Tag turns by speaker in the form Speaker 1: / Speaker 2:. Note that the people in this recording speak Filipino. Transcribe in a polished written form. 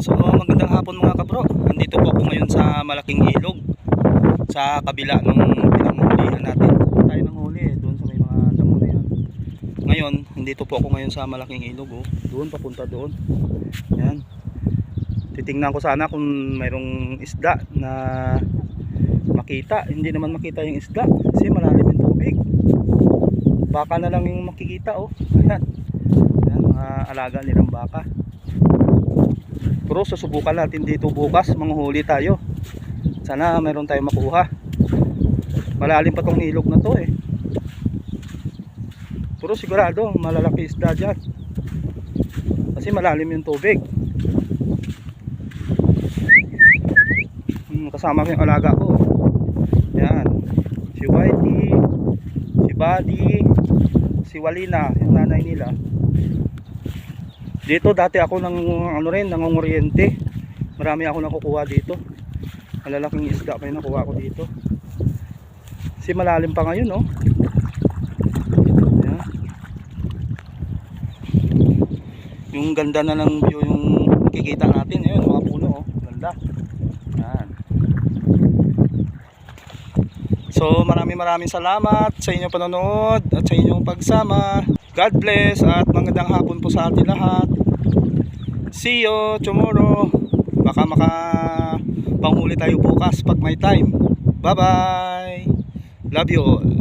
Speaker 1: So magandang hapon mga kabro. Nandito po ako ngayon sa malaking ilog, sa kabila ng pinanghulihan natin. Tayo nang huli doon sa may mga damo na yan. Ngayon, nandito po ako ngayon sa malaking ilog, oh. Doon, papunta doon. Yan. Titingnan ko sana kung mayroong isda na makita. Hindi naman makita yung isda kasi malalim yung tubig. Baka na lang yung makikita, oh. Ayan. Ayan, mga alaga nilang baka. Pero susubukan natin dito bukas, manghuli tayo. Sana meron tayong makuha. Malalim pa tong ilog na to eh. Pero sigurado malalaki isda dyan. Kasi malalim yung tubig. Kasama ko yung alaga ko. Yan. Si Whitey, si Buddy, si Walina, yung nanay nila. Dito dati ako nangunguryente. Marami ako nakukuha dito. Malalaking isda pa yung nakuha ko dito. Kasi malalim pa ngayon, no? Ayan. Yung ganda na ng view yung makikita natin. Ayun, mga puno, oh. Ganda. Ayan. So maraming salamat sa inyong panonood at sa inyong pagsama. God bless at magandang hapon po sa atin lahat. See you tomorrow. Baka panghuli tayo bukas pag may time. Bye bye. Love you all.